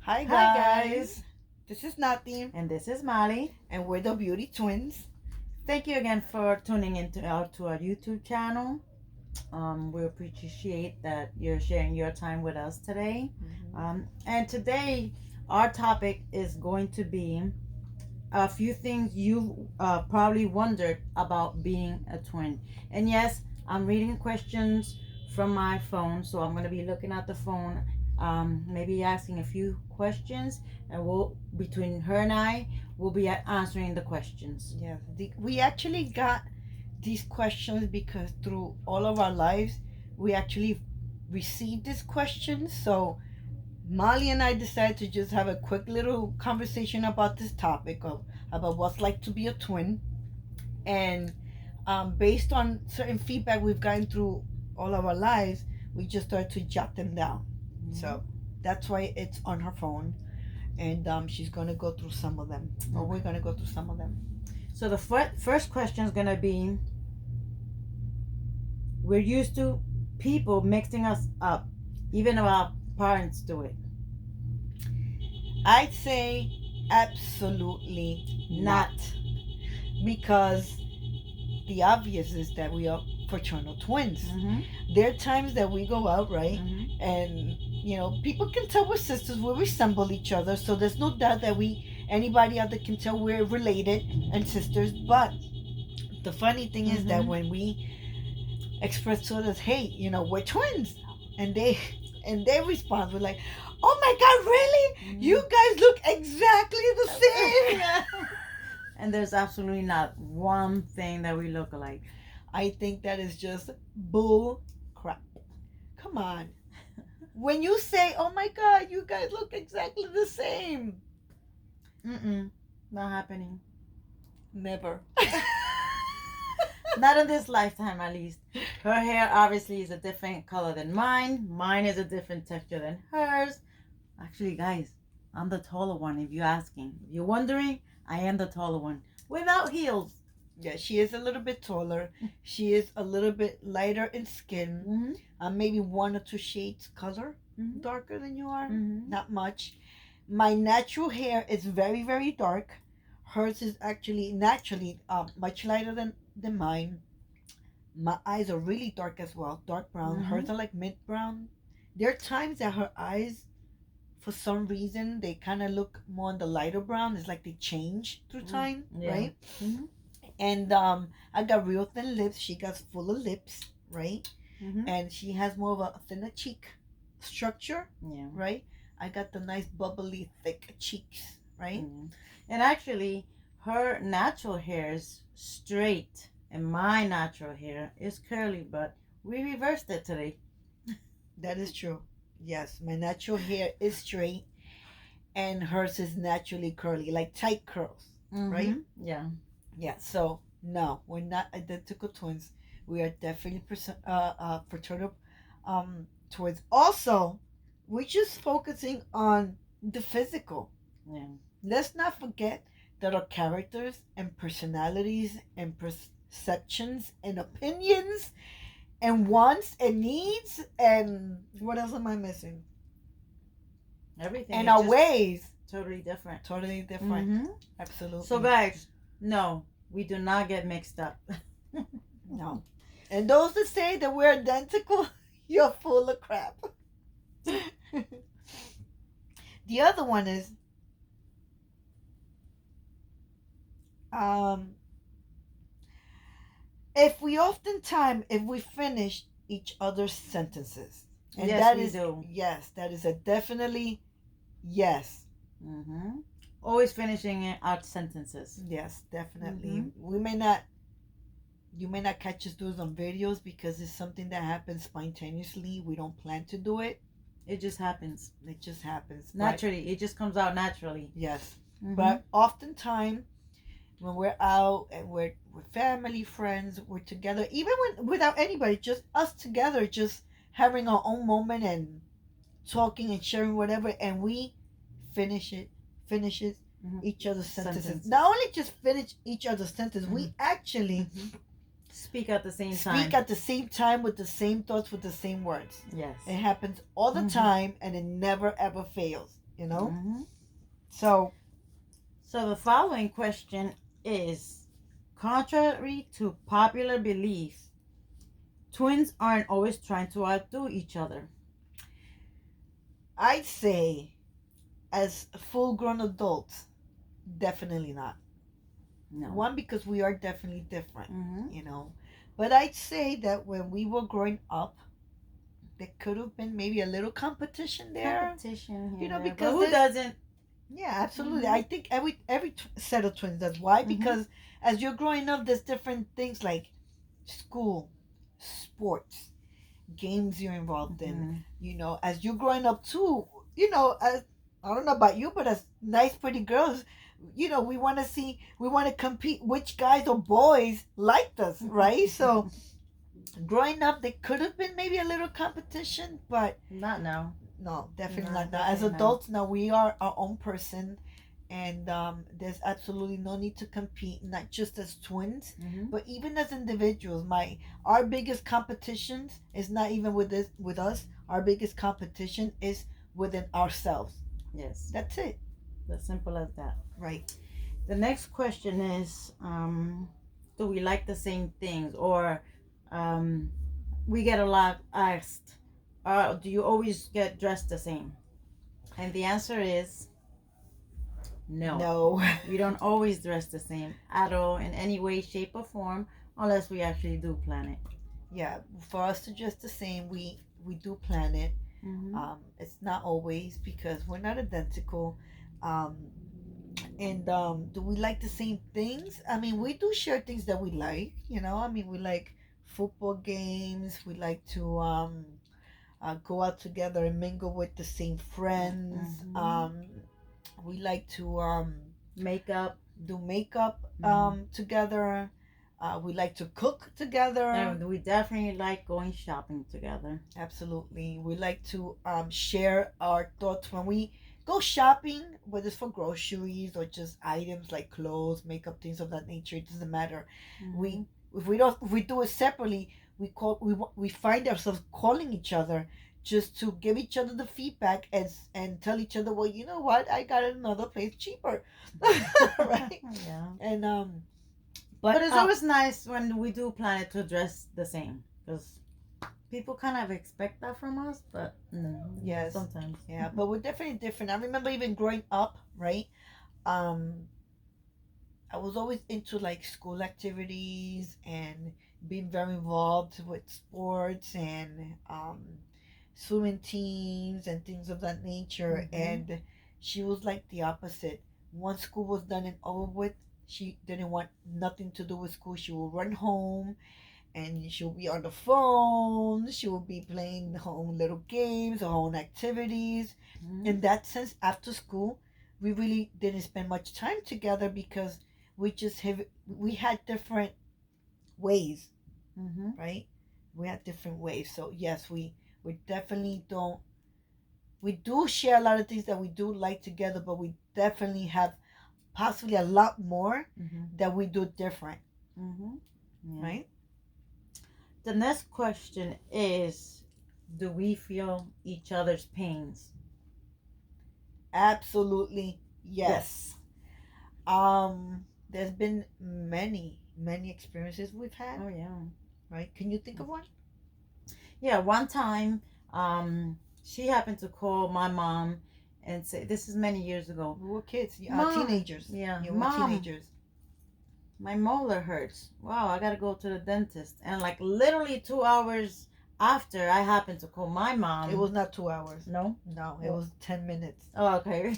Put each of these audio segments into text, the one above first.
Hi Hi, guys, guys. this is Nati, And this is Molly. and we're the Beauty Twins. Thank you again for tuning into our YouTube channel. We appreciate that you're sharing your time with us today. And today, our topic is going to be a few things you probably wondered about being a twin. And yes, I'm reading questions from my phone, so I'm going to be looking at the phone, maybe asking a few questions, and we'll between her and I, we'll be answering the questions. Yes, we actually got these questions because through all of our lives, we actually received these questions. So Molly and I decided to just have a quick little conversation about this topic of about what's like to be a twin, and based on certain feedback we've gotten through all of our lives, we just started to jot them down. So that's why it's on her phone, and she's gonna go through some of them, or we're gonna go through some of them. So the first question is going to be: we're used to people mixing us up, even though our parents do it. I'd say absolutely not, because the obvious is that we are fraternal twins. There are times that we go out, right? And people can tell we're sisters, we resemble each other, so there's no doubt that anybody out there can tell we're related and sisters. But the funny thing is that when we express to others, hey, we're twins, and they respond with like, oh my god, really? You guys look exactly the same. And there's absolutely not one thing that we look alike. I think that is just bull crap. Come on. When you say, oh my god, you guys look exactly the same. Not happening. Never. Not in this lifetime, at least. Her hair obviously is a different color than mine. Mine is a different texture than hers. Actually, guys, I'm the taller one, if you're asking. If you're wondering, I am the taller one. Without heels. Yeah, she is a little bit taller. She is a little bit lighter in skin. Maybe 1 or 2 shades color darker than you are. Not much. My natural hair is very, very dark. Hers is actually naturally much lighter than mine. My eyes are really dark as well, dark brown. Hers are like mid brown. There are times that her eyes, for some reason, they kind of look more on the lighter brown. It's like they change through time, right? And I got real thin lips. She got fuller lips, right? And she has more of a thinner cheek structure, right? I got the nice bubbly thick cheeks, right? And actually, her natural hair is straight, and my natural hair is curly, but we reversed it today. That is true. Yes, my natural hair is straight, and hers is naturally curly, like tight curls, right? Yeah. Yeah. So no, we're not identical twins. We are definitely fraternal twins. Also, we're just focusing on the physical. Yeah. Let's not forget that our characters and personalities and perceptions and opinions and wants and needs and what else am I missing? Everything. And our ways. Totally different. Totally different. Absolutely. So, guys, no, we do not get mixed up. No. And those that say that we're identical, you're full of crap. The other one is if we finish each other's sentences. And yes, that we is do. Yes, that is a definitely yes. Always finishing it out sentences. Yes, definitely. You may not catch us do it on videos because it's something that happens spontaneously. We don't plan to do it. It just happens. It just happens. Naturally. It just comes out naturally. Yes. But oftentimes when we're out and we're with family, friends, we're together, even without anybody, just us together, just having our own moment and talking and sharing whatever, and we finishes each other's sentences. Not only just finish each other's sentences, we actually speak at the same time with the same thoughts, with the same words. Yes. It happens all the time, and it never ever fails. you know? Mm-hmm. So, So the following question is, contrary to popular belief, twins aren't always trying to outdo each other. I'd say, as full grown adults, definitely not. No. One, because we are definitely different, Mm-hmm. you know. But I'd say that when we were growing up, there could have been maybe a little competition there. Competition here, You know, but because who doesn't? yeah, absolutely. Mm-hmm. I think every set of twins does. Why? Mm-hmm. Because as you're growing up, there's different things like school, sports, games you're involved in. Mm-hmm. You know, as you're growing up too, you know, as I don't know about you, but as nice, pretty girls, you know, we want to see, we want to compete which guys or boys liked us, right? So growing up, there could have been maybe a little competition, but Not now. no, definitely No, not now. As definitely not. adults, now we are our own person, and there's absolutely no need to compete. Not just as twins, Mm-hmm. but even as individuals. Our biggest competitions is not even with us. Our biggest competition is within ourselves. Yes. That's it. As simple as that. Right. The next question is, do we like the same things? Or we get a lot asked, do you always get dressed the same? And the answer is no. No. We don't always dress the same at all in any way, shape, or form, unless we actually do plan it. Yeah, for us to dress the same, we do plan it. Mm-hmm. It's not always because we're not identical. Um, and do we like the same things? I mean, we do share things that we like. You know, I mean, we like football games. We like to go out together and mingle with the same friends. Mm-hmm. We like to Makeup. do makeup Mm-hmm. together. We like to cook together. And we definitely like going shopping together. Absolutely. We like to share our thoughts when we go shopping, whether it's for groceries or just items like clothes, makeup, things of that nature. It doesn't matter. Mm-hmm. If we do it separately, we find ourselves calling each other just to give each other the feedback and tell each other, well, you know what, I got it another place cheaper, right? Yeah. And but it's always nice when we do plan it to dress the same, because people kind of expect that from us, but no. Yes. Sometimes. Yeah, but we're definitely different. I remember even growing up, right? Um, I was always into like school activities and being very involved with sports and swimming teams and things of that nature. Mm-hmm. And she was like the opposite. Once school was done and over with, she didn't want nothing to do with school. She would run home and she'll be on the phone. She will be playing her own little games, her own activities. Mm-hmm. In that sense, after school, we really didn't spend much time together because we had different ways, Mm-hmm. right? We had different ways. So yes, we definitely don't. We do share a lot of things that we do like together, but we definitely have possibly a lot more Mm-hmm. that we do different, Mm-hmm. Yeah. right? The next question is, do we feel each other's pains? Absolutely yes. There's been many experiences we've had. Oh yeah. Right? Can you think of one? Yeah, one time, she happened to call my mom and say, this is many years ago. We were kids, Mom, teenagers. Yeah, You were Mom, teenagers. my molar hurts. Wow, I gotta go to the dentist. And like literally 2 hours after, I happened to call my mom. It was not 2 hours. No? No, it was 10 minutes. Oh, okay.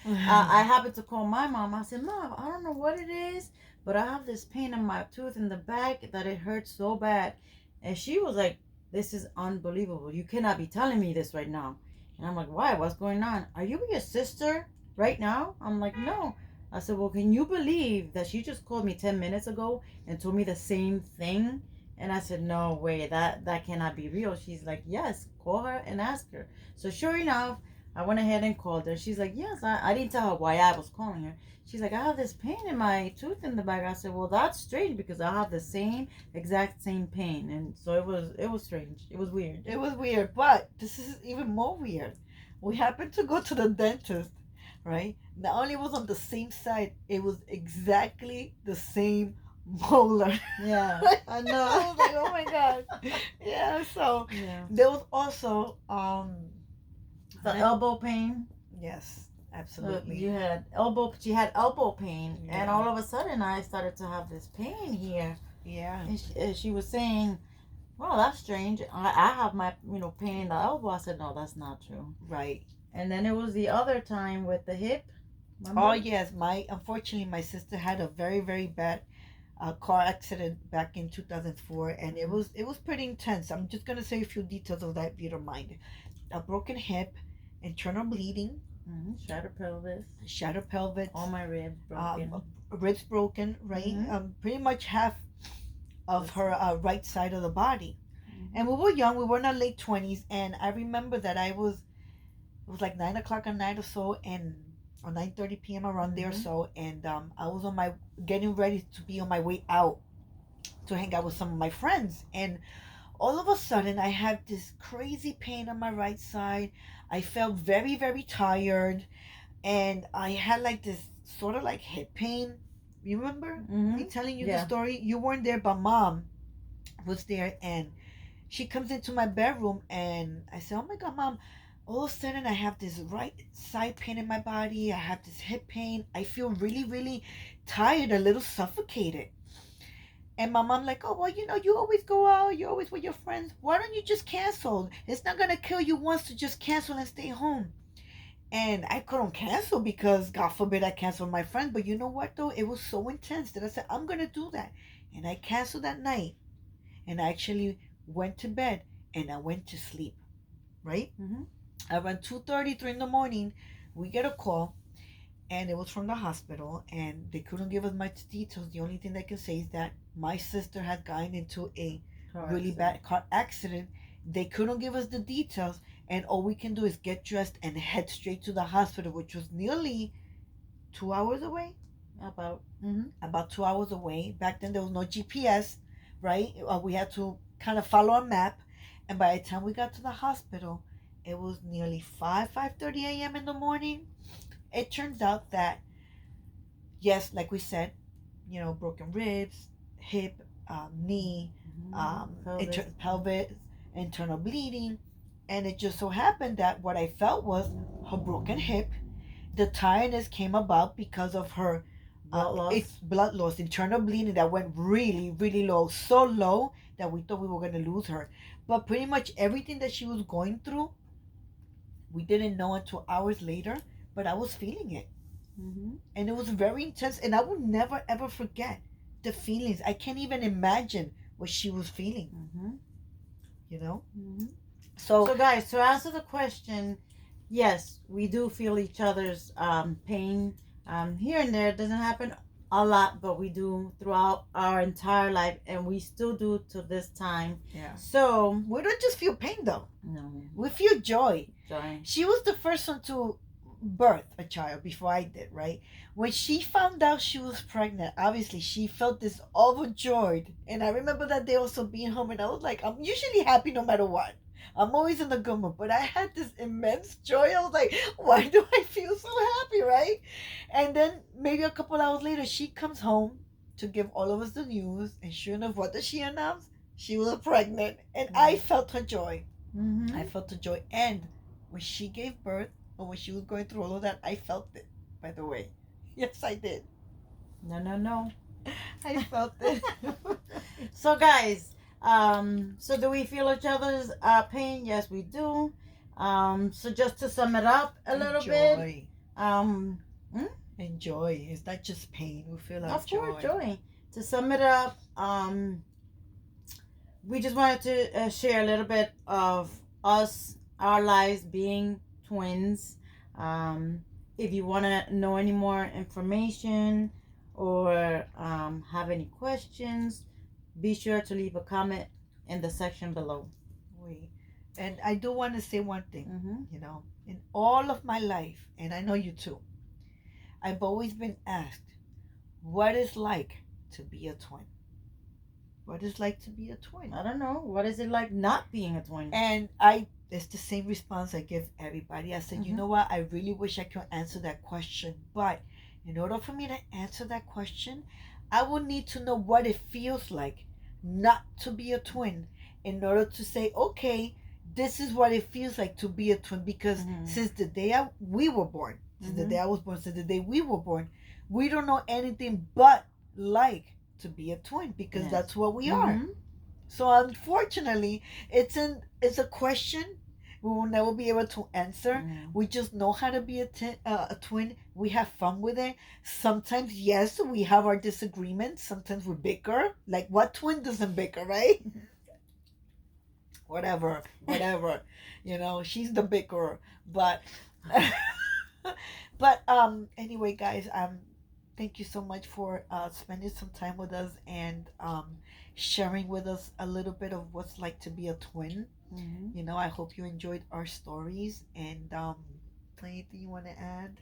I happened to call my mom. I said, Mom, I don't know what it is, but I have this pain in my tooth in the back that it hurts so bad. And she was like, this is unbelievable. You cannot be telling me this right now. And I'm like, why? What's going on? Are you with your sister right now? I'm like, no. I said, well, can you believe that she just called me 10 minutes ago and told me the same thing? And I said, no way, that cannot be real. She's like, yes, call her and ask her. So sure enough, I went ahead and called her. She's like, yes, I didn't tell her why I was calling her. She's like, I have this pain in my tooth in the back. I said, well, that's strange because I have the exact same pain. And so it was strange. It was weird. It was weird, but this is even more weird. We happened to go to the dentist, right? Not only was on the same side, it was exactly the same molar. Yeah, I know. I was like, oh my god. Yeah, so Yeah. there was also The elbow pain. yes, You absolutely. had elbow. She had elbow pain, and Yeah. all of a sudden, I started to have this pain here. Yeah. And she was saying, "Well, that's strange. I have my pain in the elbow." I said, "No, that's not true." Right. And then it was the other time with the hip. Oh Remember? yes, my unfortunately my sister had a very very bad car accident back in 2004, and it was pretty intense. I'm just gonna say a few details of that if you don't mind. A broken hip, internal bleeding, Shattered pelvis. shattered pelvis, All my ribs broken. ribs broken, right? Mhm. Pretty much half of her right side of the body. Mm-hmm. And we were young, we were in our late 20s, and I remember that it was like 9 o'clock at night or so, and or 9:30 p.m. around there or so, and I was on my getting ready to be on my way out to hang out with some of my friends, and all of a sudden I had this crazy pain on my right side. I felt very very tired, and I had like this sort of like hip pain. You remember me telling you the story? You weren't there, but mom was there, and she comes into my bedroom, and I said, "Oh my god, mom! All of a sudden, I have this right side pain in my body. I have this hip pain. I feel really, really tired, a little suffocated." And my mom like, "Oh well, you always go out. You're always with your friends. Why don't you just cancel? It's not gonna kill you once to just cancel and stay home." And I couldn't cancel because God forbid I cancel my friend. But you know what though? It was so intense that I said, "I'm gonna do that," and I canceled that night, and I actually went to bed and I went to sleep. Right? Around 2:33 in the morning, we get a call, and it was from the hospital, and they couldn't give us much details. The only thing they can say is that my sister had gotten into a really bad car accident. They couldn't give us the details, and all we can do is get dressed and head straight to the hospital, which was nearly 2 hours away. About 2 hours away. Back then, there was no GPS, right? We had to kind of follow a map, and by the time we got to the hospital, it was nearly 5:30 a.m. in the morning. It turns out that yes, like we said, broken ribs, hip, knee, pelvis, internal bleeding, and it just so happened that what I felt was her broken hip. The tiredness came about because of her blood loss, internal bleeding that went really, really low, so low that we thought we were going to lose her. But pretty much everything that she was going through, we didn't know until hours later, but I was feeling it. And it was very intense, and I will never ever forget the feelings. I can't even imagine what she was feeling. You know? So guys, to answer the question, yes, we do feel each other's pain here and there. It doesn't happen a lot, but we do throughout our entire life, and we still do to this time. Yeah. So we don't just feel pain though. No. We feel joy. Joy. She was the first one to birth a child before I did, right? When she found out she was pregnant, obviously she felt this overjoyed. And I remember that day also being home, and I was like, I'm usually happy no matter what. I'm always in the good mood, but I had this immense joy. I was like, why do I feel so happy, right? And then maybe a couple hours later, she comes home to give all of us the news, and sure enough, what does she announce? She was pregnant, and I felt her joy. I felt the joy, and when she gave birth, or when she was going through all of that, I felt it, by the way. Yes, I did. No. I felt it. So, guys, so do we feel each other's pain? Yes, we do. So just to sum it up a little bit. Enjoy. It's not just pain. We feel of course, joy. To sum it up, we just wanted to share a little bit of us, our lives being twins. If you want to know any more information or have any questions, be sure to leave a comment in the section below. And I do want to say one thing. In all of my life, and I know you too, I've always been asked, what is like to be a twin? What is like to be a twin? I don't know. What is it like not being a twin? And I it's the same response I give everybody. I said, you Mhm. know what? I really wish I could answer that question. But in order for me to answer that question, I would need to know what it feels like not to be a twin in order to say, okay, this is what it feels like to be a twin. Because Mhm. since the day we were born, since the day I was born, since the day we were born, we don't know anything but like to be a twin because Yes. that's what we are. Mhm. So unfortunately, it's a question we will never be able to answer. Mhm. We just know how to be a twin. We have fun with it. Sometimes, yes, we have our disagreements. Sometimes we bicker. Like, what twin doesn't bicker, right? Whatever. You know, she's the bickerer. But, anyway, guys, thank you so much for spending some time with us and sharing with us a little bit of what's like to be a twin. Mhm. You know, I hope you enjoyed our stories. And anything you want to add?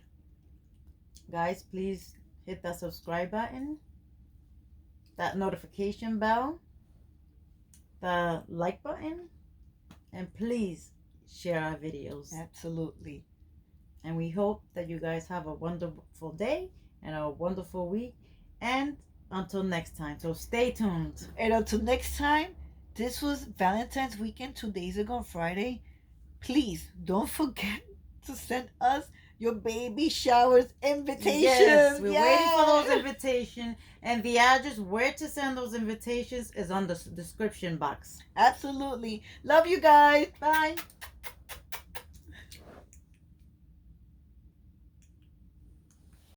Guys, please hit that subscribe button, that notification bell, the like button, and please share our videos. Absolutely. And we hope that you guys have a wonderful day and a wonderful week. And until next time, so stay tuned. And until next time, this was Valentine's weekend 2 days ago on Friday. Please don't forget to send us your baby showers invitations. Yes, we're waiting for those invitations. And the address where to send those invitations is on the description box. Absolutely. Love you guys. Bye.